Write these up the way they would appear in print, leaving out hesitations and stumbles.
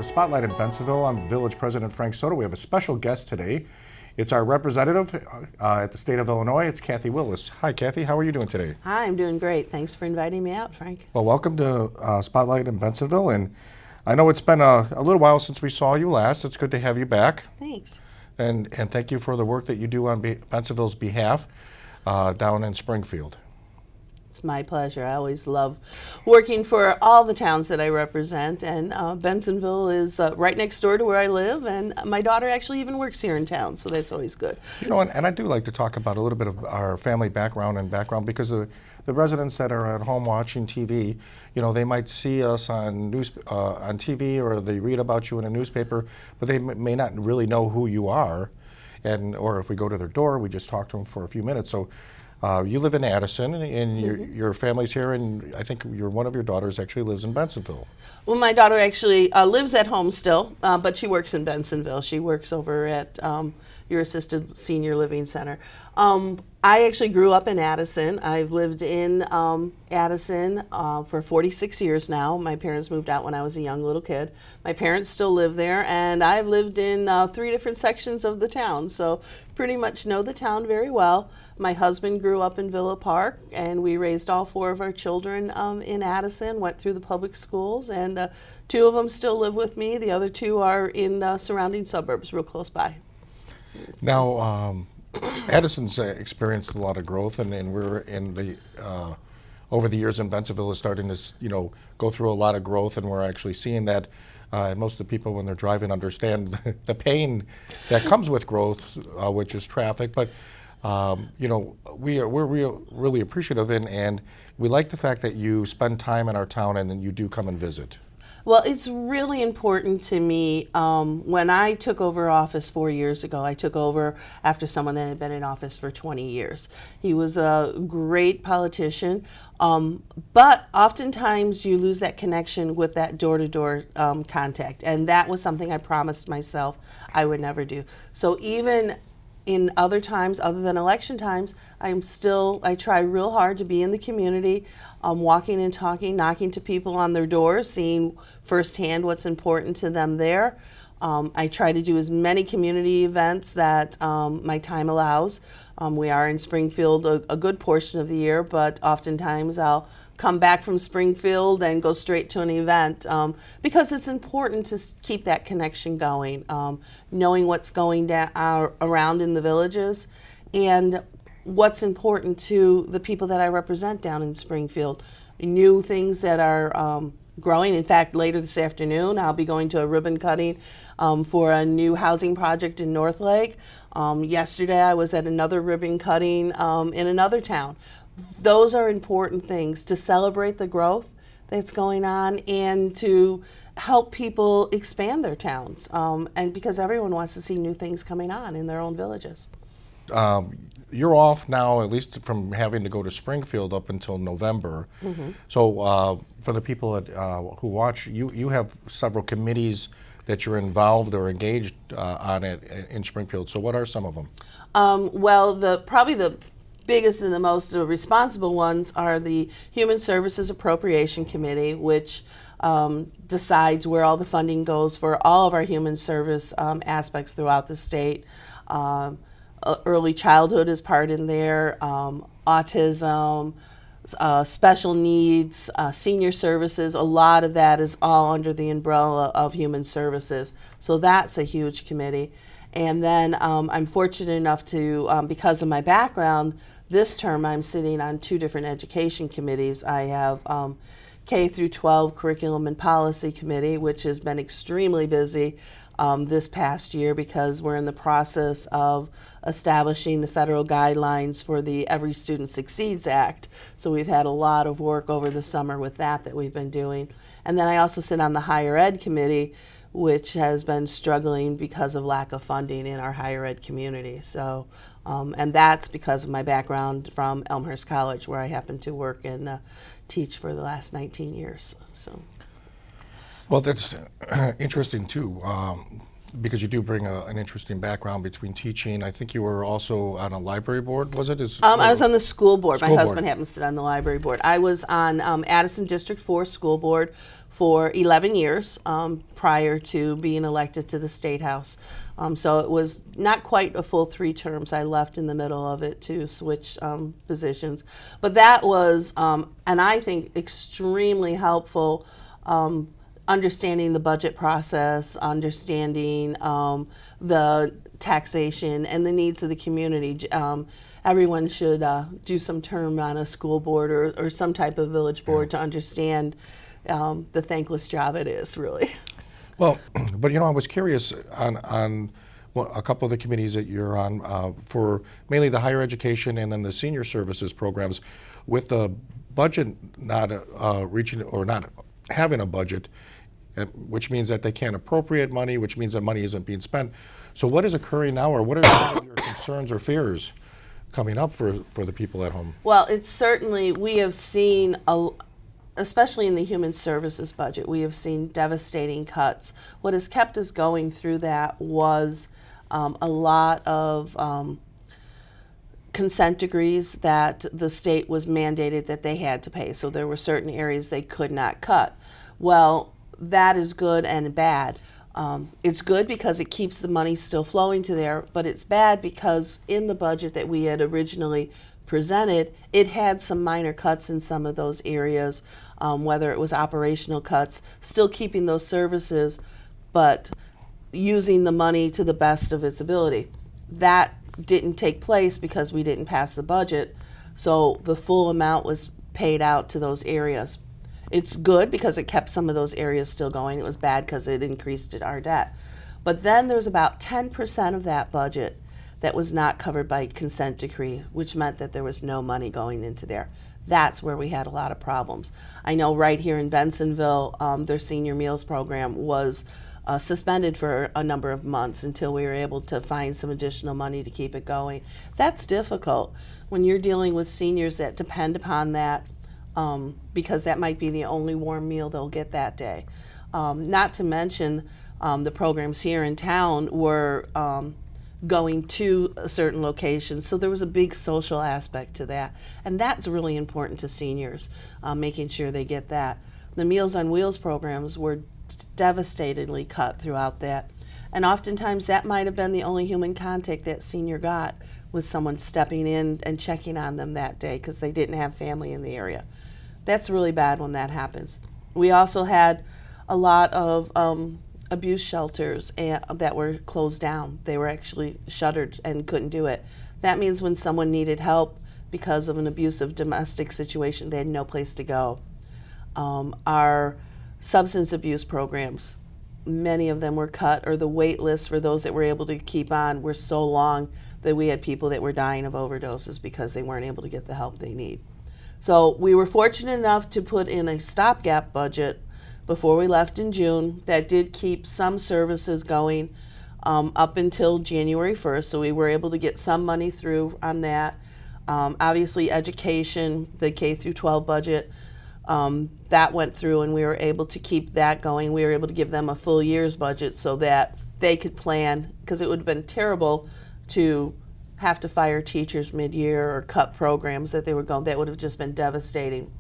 Spotlight in Bensenville. I'm Village President Frank Soto. We have a special guest today. It's our representative at the state of Illinois. It's Kathleen Willis. Hi, Kathy. How are you doing today? Hi, I'm doing great. Thanks for inviting me out, Frank. Well, welcome to Spotlight in Bensenville. And I know it's been a little while since we saw you last. It's good to have you back. Thanks. And thank you for the work that you do on Bensenville's behalf down in Springfield. It's my pleasure. I always love working for all the towns that I represent, and Bensenville is right next door to where I live, and my daughter actually even works here in town, so that's always good. You know, and I do like to talk about a little bit of our family background because the residents that are at home watching TV, you know, they might see us on TV or they read about you in a newspaper, but they may not really know who you are, or if we go to their door, we just talk to them for a few minutes. So. You live in Addison, and your family's here, and I think one of your daughters actually lives in Bensenville. Well, my daughter actually lives at home still, but she works in Bensenville. She works over at your assisted senior living center. I actually grew up in Addison. I've lived in Addison for 46 years now. My parents moved out when I was a young little kid. My parents still live there, and I've lived in 3 different sections of the town, so pretty much know the town very well. My husband grew up in Villa Park, and we raised all 4 of our children in Addison, went through the public schools, and 2 of them still live with me. The other 2 are in surrounding suburbs real close by. Now, Addison's experienced a lot of growth, and we're in the over the years in Bensenville is starting to go through a lot of growth, and we're actually seeing that. And most of the people, when they're driving, understand the pain that comes with growth, which is traffic. But we're really appreciative, and we like the fact that you spend time in our town and then you do come and visit. Well, it's really important to me. When I took over office 4 years ago, I took over after someone that had been in office for 20 years. He was a great politician, but oftentimes you lose that connection with that door-to-door contact, and that was something I promised myself I would never do. So even in other times, other than election times, I try real hard to be in the community, walking and talking, knocking to people on their doors, seeing firsthand what's important to them there. I try to do as many community events that my time allows. We are in Springfield a good portion of the year, but oftentimes I'll come back from Springfield and go straight to an event because it's important to keep that connection going, knowing what's going around in the villages and what's important to the people that I represent down in Springfield. New things that are growing. In fact, later this afternoon, I'll be going to a ribbon cutting for a new housing project in North Lake. Yesterday, I was at another ribbon cutting in another town. Those are important things to celebrate the growth that's going on and to help people expand their towns. And because everyone wants to see new things coming on in their own villages. You're off now, at least from having to go to Springfield up until November. Mm-hmm. So for the people who watch, you have several committees that you're involved or engaged on it in Springfield. So what are some of them? Well, probably the biggest and the most responsible ones are the Human Services Appropriation Committee, which decides where all the funding goes for all of our human service aspects throughout the state. Early childhood is part in there, autism, special needs, senior services. A lot of that is all under the umbrella of human services. So that's a huge committee. And then I'm fortunate enough to, because of my background, this term I'm sitting on 2 different education committees. I have K through 12 Curriculum and Policy Committee, which has been extremely busy this past year because we're in the process of establishing the federal guidelines for the Every Student Succeeds Act. So we've had a lot of work over the summer with that we've been doing. And then I also sit on the Higher Ed Committee, which has been struggling because of lack of funding in our higher ed community. So, and that's because of my background from Elmhurst College, where I happen to work and teach for the last 19 years. So. Well, that's interesting too. because you do bring an interesting background between teaching. I think you were also on a library board, was it? I was on the school board. My School husband board. happens to sit on the library board. I was on Addison District 4 school board for 11 years prior to being elected to the State House. So it was not quite a full 3 terms. I left in the middle of it to switch positions. But that was, and I think, extremely helpful, understanding the budget process, understanding the taxation and the needs of the community. Everyone should do some term on a school board or some type of village board to understand the thankless job it is, really. Well, but I was curious on a couple of the committees that you're on for mainly the higher education and then the senior services programs, with the budget not reaching or not having a budget, which means that they can't appropriate money, which means that money isn't being spent. So what is occurring now, or what are some of your concerns or fears coming up for the people at home? Well, it's certainly, we have seen, especially in the human services budget, we have seen devastating cuts. What has kept us going through that was a lot of consent decrees that the state was mandated that they had to pay. So there were certain areas they could not cut. Well, that is good and bad. It's good because it keeps the money still flowing to there, but it's bad because in the budget that we had originally presented, it had some minor cuts in some of those areas, whether it was operational cuts, still keeping those services, but using the money to the best of its ability. That didn't take place because we didn't pass the budget, so the full amount was paid out to those areas. It's good because it kept some of those areas still going. It was bad because it increased our debt. But then there's about 10% of that budget that was not covered by consent decree, which meant that there was no money going into there. That's where we had a lot of problems. I know right here in Bensenville, their senior meals program was suspended for a number of months until we were able to find some additional money to keep it going. That's difficult when you're dealing with seniors that depend upon that, because that might be the only warm meal they'll get that day. Not to mention the programs here in town were going to a certain location, so there was a big social aspect to that, and that's really important to seniors, making sure they get that. The Meals on Wheels programs were devastatingly cut throughout that, and oftentimes that might have been the only human contact that senior got, with someone stepping in and checking on them that day because they didn't have family in the area. That's really bad when that happens. We also had a lot of abuse shelters that were closed down. They were actually shuttered and couldn't do it. That means when someone needed help because of an abusive domestic situation, they had no place to go. Our substance abuse programs, many of them were cut, or the wait lists for those that were able to keep on were so long that we had people that were dying of overdoses because they weren't able to get the help they need. So we were fortunate enough to put in a stopgap budget before we left in June that did keep some services going up until January 1st. So we were able to get some money through on that. Obviously education, the K through 12 budget, that went through and we were able to keep that going. We were able to give them a full year's budget so that they could plan, because it would have been terrible to have to fire teachers mid-year or cut programs that they were going. That would have just been devastating.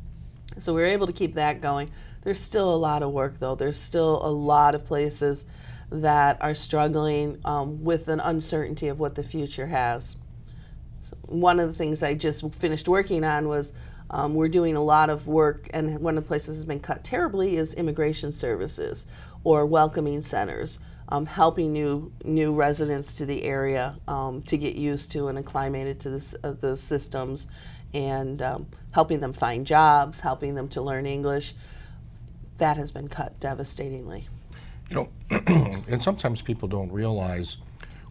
So we were able to keep that going. There's still a lot of work though. There's still a lot of places that are struggling with an uncertainty of what the future has. So one of the things I just finished working on was we're doing a lot of work, and one of the places that's been cut terribly is immigration services or welcoming centers. Helping new residents to the area to get used to and acclimated to the systems, and helping them find jobs, helping them to learn English. That has been cut devastatingly. And sometimes people don't realize,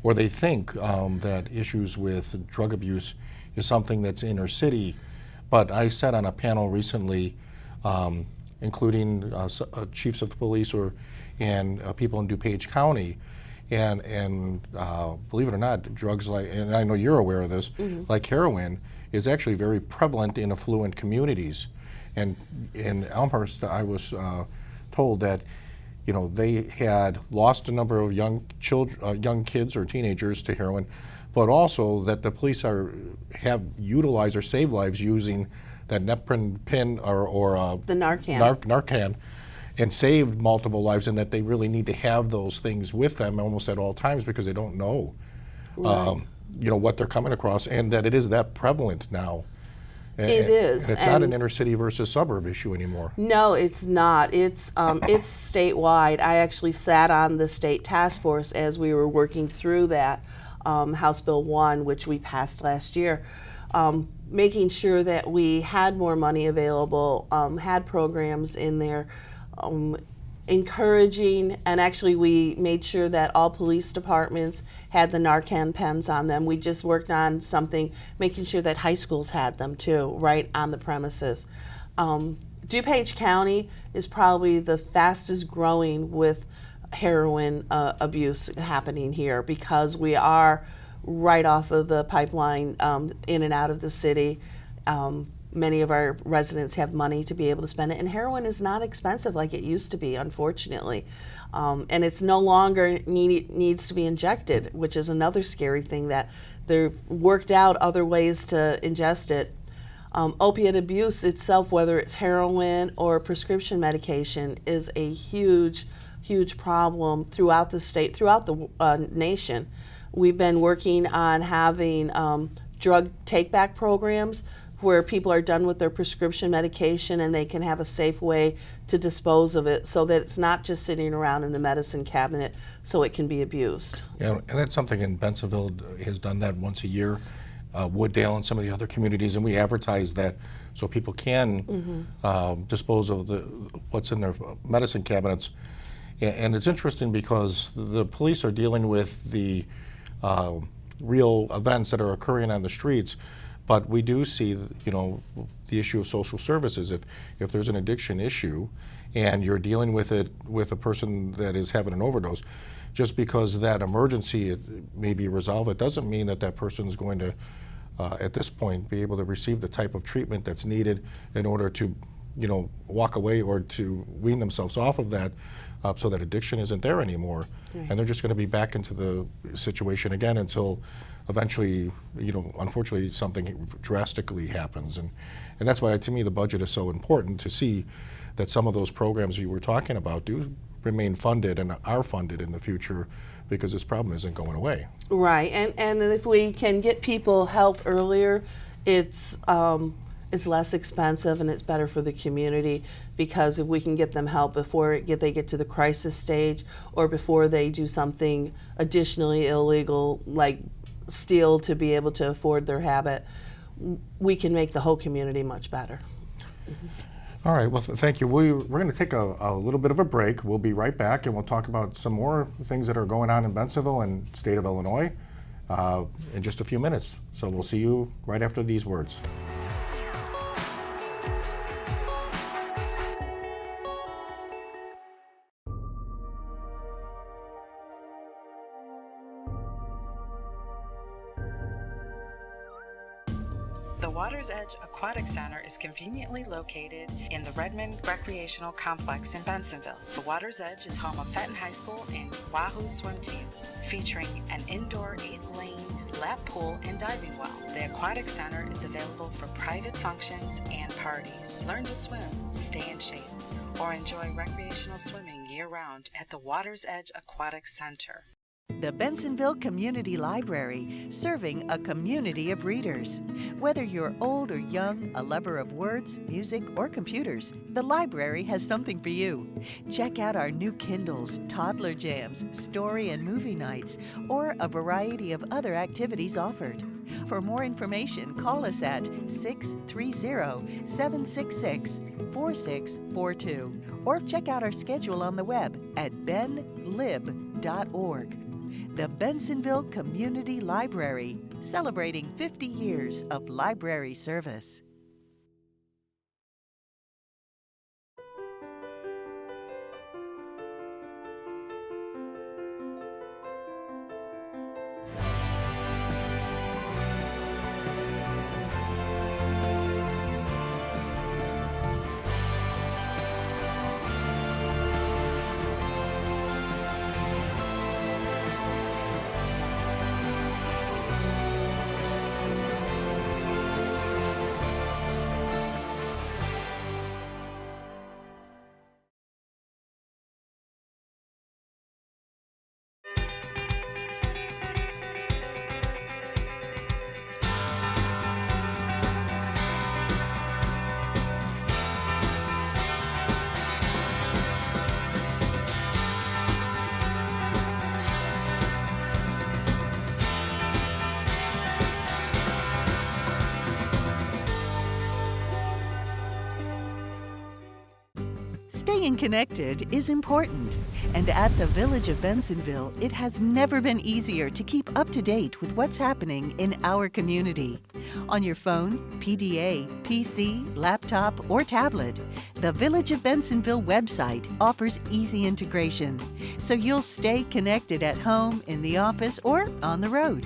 or they think that issues with drug abuse is something that's inner city. But I sat on a panel recently, including chiefs of the police and people in DuPage County, and believe it or not, drugs like, and I know you're aware of this, like heroin, is actually very prevalent in affluent communities. And in Elmhurst, I was told that they had lost a number of young children, young kids or teenagers to heroin, but also that the police have utilized or saved lives using that Neprin or The Narcan. Narcan, and saved multiple lives, and that they really need to have those things with them almost at all times because they don't know, Right. what they're coming across, and that it is that prevalent now. It is, And it's not an inner city versus suburb issue anymore. No, it's not. It's statewide. I actually sat on the state task force as we were working through that House Bill 1, which we passed last year, making sure that we had more money available, had programs in there, encouraging, and actually we made sure that all police departments had the Narcan pens on them. We just worked on something, making sure that high schools had them too, right on the premises. DuPage County is probably the fastest growing with heroin abuse happening here because we are right off of the pipeline in and out of the city. Many of our residents have money to be able to spend it, and heroin is not expensive like it used to be, unfortunately. And it's no longer needs to be injected, which is another scary thing, that they've worked out other ways to ingest it. Opiate abuse itself, whether it's heroin or prescription medication, is a huge problem throughout the state, throughout the nation. We've been working on having drug take-back programs where people are done with their prescription medication and they can have a safe way to dispose of it so that it's not just sitting around in the medicine cabinet so it can be abused. Yeah, and that's something in Bensenville has done that once a year. Wooddale and some of the other communities, and we advertise that so people can dispose of what's in their medicine cabinets. And it's interesting because the police are dealing with the real events that are occurring on the streets, but we do see, the issue of social services. If there's an addiction issue and you're dealing with it with a person that is having an overdose, just because that emergency may be resolved, it doesn't mean that that person is going to, at this point, be able to receive the type of treatment that's needed in order to, walk away or to wean themselves off of that, so that addiction isn't there anymore. Right. And they're just going to be back into the situation again until eventually, unfortunately, something drastically happens. And that's why, to me, the budget is so important, to see that some of those programs you were talking about do remain funded and are funded in the future, because this problem isn't going away. Right, and if we can get people help earlier, it's less expensive and it's better for the community, because if we can get them help before they get to the crisis stage or before they do something additionally illegal like steal to be able to afford their habit, we can make the whole community much better. All right, well, thank you. We're going to take a little bit of a break. We'll be right back, and we'll talk about some more things that are going on in Bensenville and state of Illinois in just a few minutes. So we'll see you right after these words. The Water's Edge Aquatic Center is conveniently located in the Redmond Recreational Complex in Bensenville. The Water's Edge is home of Fenton High School and Wahoo swim teams, featuring an indoor 8-lane lap pool and diving well. The Aquatic Center is available for private functions and parties. Learn to swim, stay in shape, or enjoy recreational swimming year-round at the Water's Edge Aquatic Center. The Bensenville Community Library, serving a community of readers. Whether you're old or young, a lover of words, music, or computers, the library has something for you. Check out our new Kindles, toddler jams, story and movie nights, or a variety of other activities offered. For more information, call us at 630-766-4642 or check out our schedule on the web at benlib.org. The Bensenville Community Library, celebrating 50 years of library service. Staying connected is important, and at the Village of Bensenville, it has never been easier to keep up to date with what's happening in our community. On your phone, PDA, PC, laptop, or tablet, the Village of Bensenville website offers easy integration, so you'll stay connected at home, in the office, or on the road.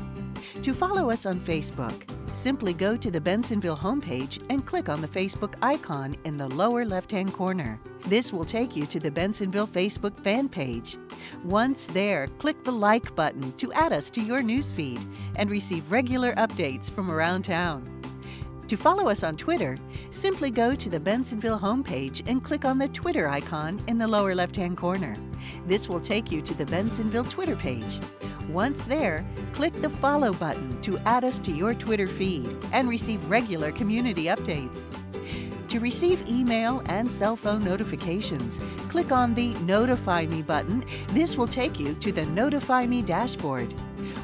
To follow us on Facebook, simply go to the Bensenville homepage and click on the Facebook icon in the lower left-hand corner. This will take you to the Bensenville Facebook fan page. Once there, click the like button to add us to your newsfeed and receive regular updates from around town. To follow us on Twitter, simply go to the Bensenville homepage and click on the Twitter icon in the lower left-hand corner. This will take you to the Bensenville Twitter page. Once there, click the follow button to add us to your Twitter feed and receive regular community updates. To receive email and cell phone notifications, click on the Notify Me button. This will take you to the Notify Me dashboard.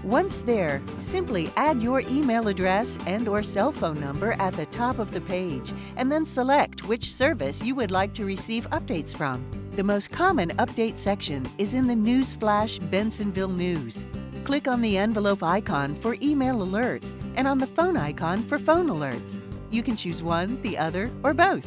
Once there, simply add your email address and/or cell phone number at the top of the page, and then select which service you would like to receive updates from. The most common update section is in the Newsflash Bensenville News. Click on the envelope icon for email alerts and on the phone icon for phone alerts. You can choose one, the other, or both.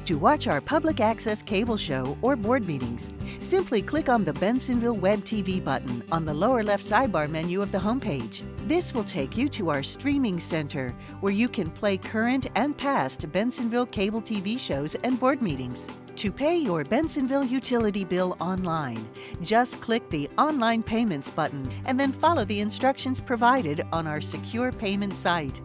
To watch our public access cable show or board meetings, simply click on the Bensenville Web TV button on the lower left sidebar menu of the homepage. This will take you to our streaming center, where you can play current and past Bensenville cable TV shows and board meetings. To pay your Bensenville utility bill online, just click the Online Payments button and then follow the instructions provided on our secure payment site.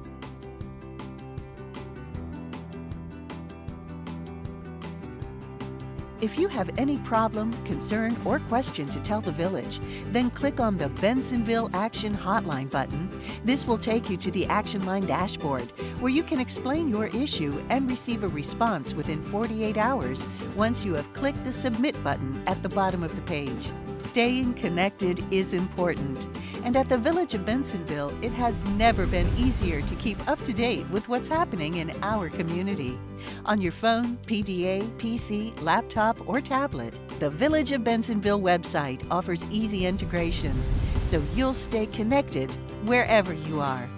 If you have any problem, concern, or question to tell the village, then click on the Bensenville Action Hotline button. This will take you to the Action Line dashboard, where you can explain your issue and receive a response within 48 hours once you have clicked the Submit button at the bottom of the page. Staying connected is important, and at the Village of Bensenville, it has never been easier to keep up to date with what's happening in our community. On your phone, PDA, PC, laptop, or tablet, the Village of Bensenville website offers easy integration, so you'll stay connected wherever you are.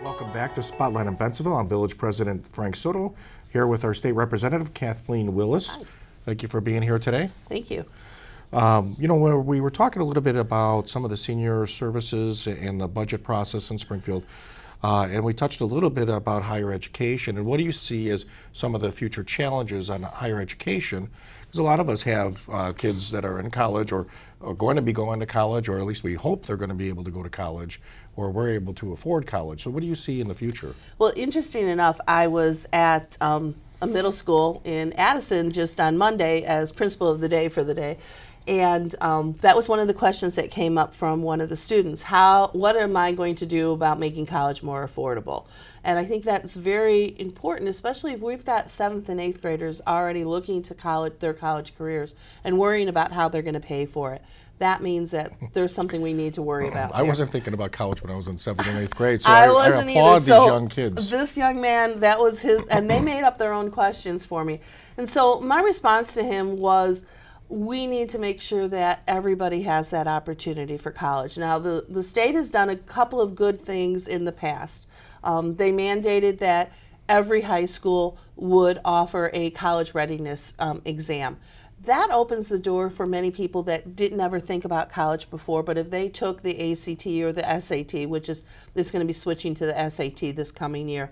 Welcome back to Spotlight in Bensenville. I'm Village President Frank Soto, here with our State Representative Kathleen Willis. Hi. Thank you for being here today. Thank you. We were talking a little bit about some of the senior services and the budget process in Springfield, and we touched a little bit about higher education. And what do you see as some of the future challenges on higher education? Because a lot of us have kids that are in college or are going to be going to college, or at least we hope they're going to be able to go to college, or we're able to afford college. So what do you see in the future? Well, interesting enough, I was at a middle school in Addison just on Monday as principal of the day for the day. And that was one of the questions that came up from one of the students. What am I going to do about making college more affordable? And I think that's very important, especially if we've got 7th and 8th graders already looking to their college careers and worrying about how they're going to pay for it. That means that there's something we need to worry about. I wasn't thinking about college when I was in 7th and 8th grade, so I wasn't I applaud either. So these young kids. This young man, that was his, and they made up their own questions for me. And so my response to him was, we need to make sure that everybody has that opportunity for college. Now, the state has done a couple of good things in the past. They mandated that every high school would offer a college readiness exam. That opens the door for many people that didn't ever think about college before, but if they took the ACT or the SAT, which is going to be switching to the SAT this coming year,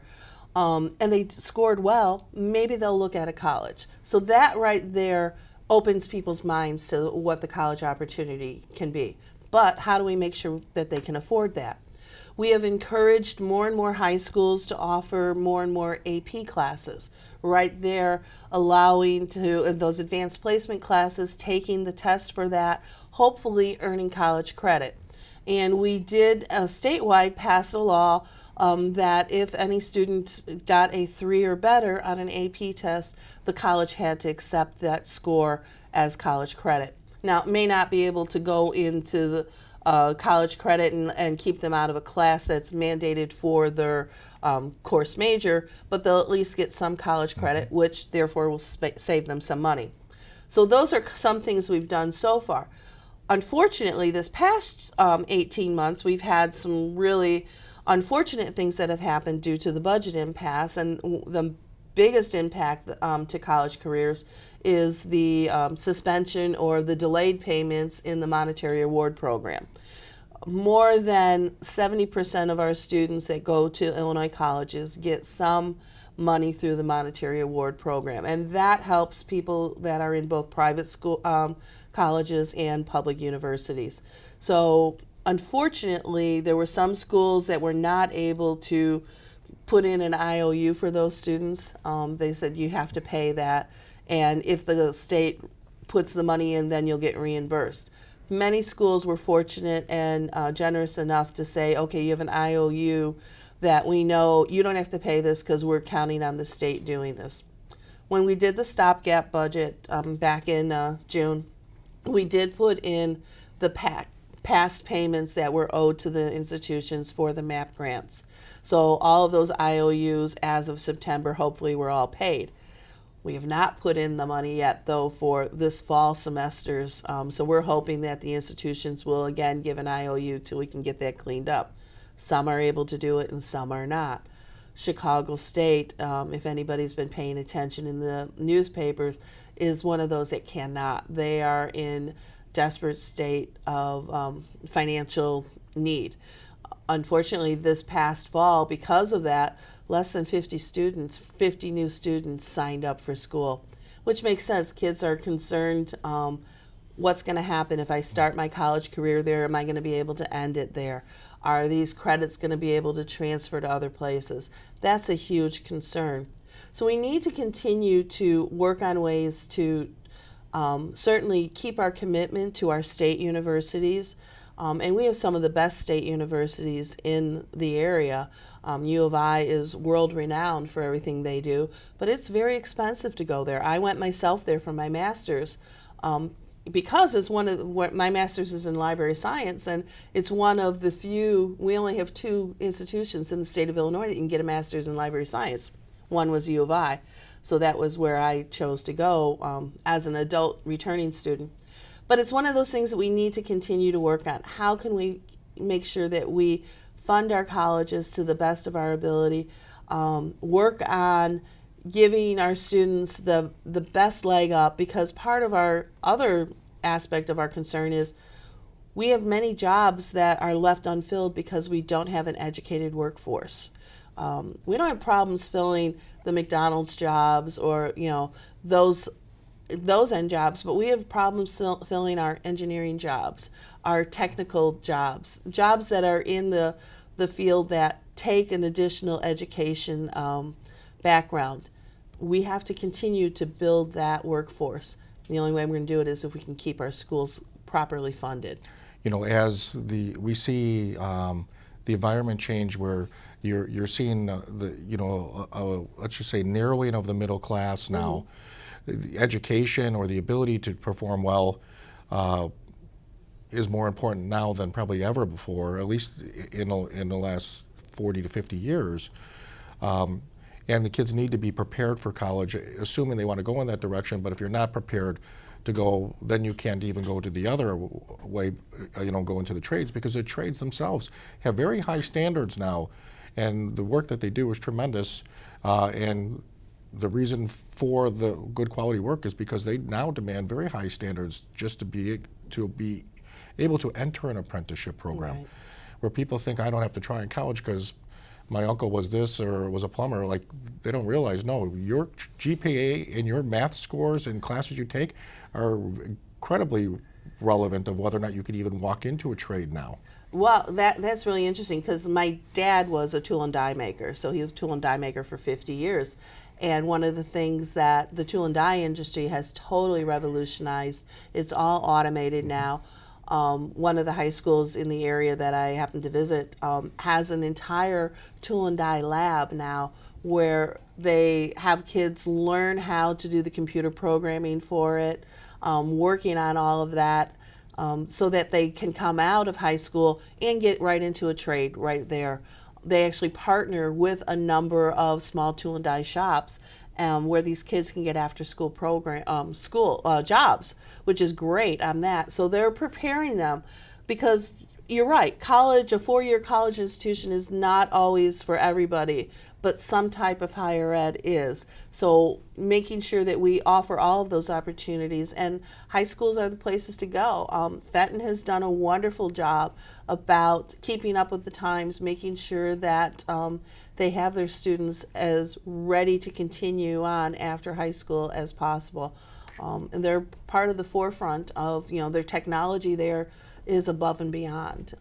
and they scored well, maybe they'll look at a college. So that right there opens people's minds to what the college opportunity can be. But how do we make sure that they can afford that? We have encouraged more and more high schools to offer more and more AP classes. Right there, allowing to those advanced placement classes, taking the test for that, hopefully earning college credit. And we did statewide pass a law that if any student got a 3 or better on an AP test, the college had to accept that score as college credit. Now, it may not be able to go into college credit and keep them out of a class that's mandated for their course major, but they'll at least get some college credit, which therefore will save them some money. So those are some things we've done so far. Unfortunately, this past 18 months, we've had some really unfortunate things that have happened due to the budget impasse, and the biggest impact to college careers is the suspension or the delayed payments in the monetary award program. More than 70% of our students that go to Illinois colleges get some money through the monetary award program, and that helps people that are in both private school colleges and public universities. So unfortunately, there were some schools that were not able to put in an IOU for those students. They said you have to pay that, and if the state puts the money in, then you'll get reimbursed. Many schools were fortunate and generous enough to say, okay, you have an IOU that we know you don't have to pay this because we're counting on the state doing this. When we did the stopgap budget back in June, we did put in the past payments that were owed to the institutions for the MAP grants. So all of those IOUs as of September hopefully were all paid. We have not put in the money yet, though, for this fall semesters. So we're hoping that the institutions will again give an IOU till we can get that cleaned up. Some are able to do it and some are not. Chicago State, if anybody's been paying attention in the newspapers, is one of those that cannot. They are in desperate state of financial need. Unfortunately, this past fall, because of that, less than 50 new students signed up for school, which makes sense. Kids are concerned, what's going to happen if I start my college career there? Am I going to be able to end it there? Are these credits going to be able to transfer to other places? That's a huge concern. So we need to continue to work on ways to certainly keep our commitment to our state universities. And we have some of the best state universities in the area. U of I is world renowned for everything they do, but it's very expensive to go there. I went myself there for my master's because it's my master's is in library science, and it's one of the few, we only have 2 institutions in the state of Illinois that you can get a master's in library science. One was U of I, so that was where I chose to go as an adult returning student. But it's one of those things that we need to continue to work on. How can we make sure that we fund our colleges to the best of our ability, work on giving our students the best leg up, because part of our other aspect of our concern is we have many jobs that are left unfilled because we don't have an educated workforce. We don't have problems filling the McDonald's jobs or those end jobs, but we have problems filling our engineering jobs, our technical jobs that are in the field that take an additional education background. We have to continue to build that workforce. The only way we're going to do it is if we can keep our schools properly funded. As we see the environment change, where you're seeing let's just say narrowing of the middle class now. The education or the ability to perform well is more important now than probably ever before, at least in the last 40 to 50 years. And the kids need to be prepared for college, assuming they want to go in that direction. But if you're not prepared to go, then you can't even go to the other way, go into the trades, because the trades themselves have very high standards now. And the work that they do is tremendous. And the reason for the good quality work is because they now demand very high standards just to be able to enter an apprenticeship program. Right. Where people think, I don't have to try in college because my uncle was this or was a plumber. Like, they don't realize, no, your GPA and your math scores and classes you take are incredibly relevant of whether or not you could even walk into a trade now. Well, that's really interesting, because my dad was a tool and die maker. So he was a tool and die maker for 50 years. And one of the things that the tool and die industry has totally revolutionized, it's all automated now. One of the high schools in the area that I happen to visit has an entire tool and die lab now, where they have kids learn how to do the computer programming for it, working on all of that. so that they can come out of high school and get right into a trade right there. They actually partner with a number of small tool and die shops where these kids can get after school jobs, which is great on that. So they're preparing them, because you're right, college, a 4-year college institution is not always for everybody, but some type of higher ed is. So making sure that we offer all of those opportunities, and high schools are the places to go. Fenton has done a wonderful job about keeping up with the times, making sure that they have their students as ready to continue on after high school as possible. And they're part of the forefront of, their technology there is above and beyond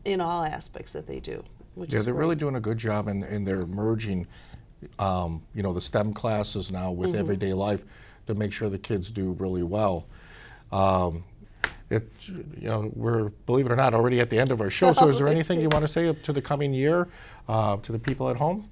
in all aspects that they do. Which is they're great. really doing a good job, and they're merging, the STEM classes now with everyday life to make sure the kids do really well. We're, believe it or not, already at the end of our show. So is there anything you want to say up to the coming year to the people at home?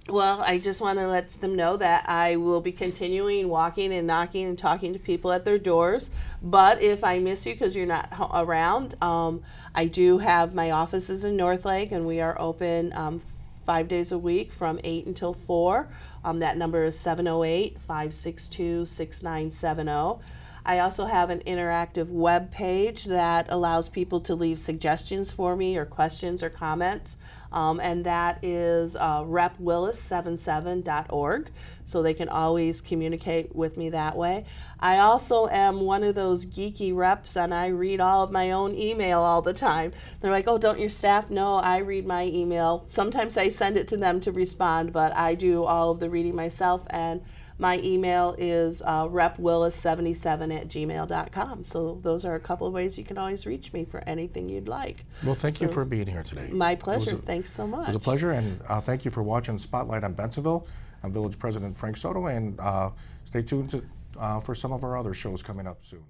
Well, I just want to let them know that I will be continuing walking and knocking and talking to people at their doors. But if I miss you because you're not around, I do have my offices in Northlake, and we are open 5 days a week from 8 until 4. That number is 708-562-6970. I also have an interactive web page that allows people to leave suggestions for me, or questions or comments, and that is repwillis77.org, so they can always communicate with me that way. I also am one of those geeky reps, and I read all of my own email all the time. They're like, oh, don't your staff know? I read my email. Sometimes I send it to them to respond, but I do all of the reading myself, and my email is repwillis77@gmail.com. So those are a couple of ways you can always reach me for anything you'd like. Well, thank you for being here today. My pleasure. Thanks so much. It was a pleasure, and thank you for watching Spotlight on Bensenville. I'm Village President Frank Soto, and stay tuned for some of our other shows coming up soon.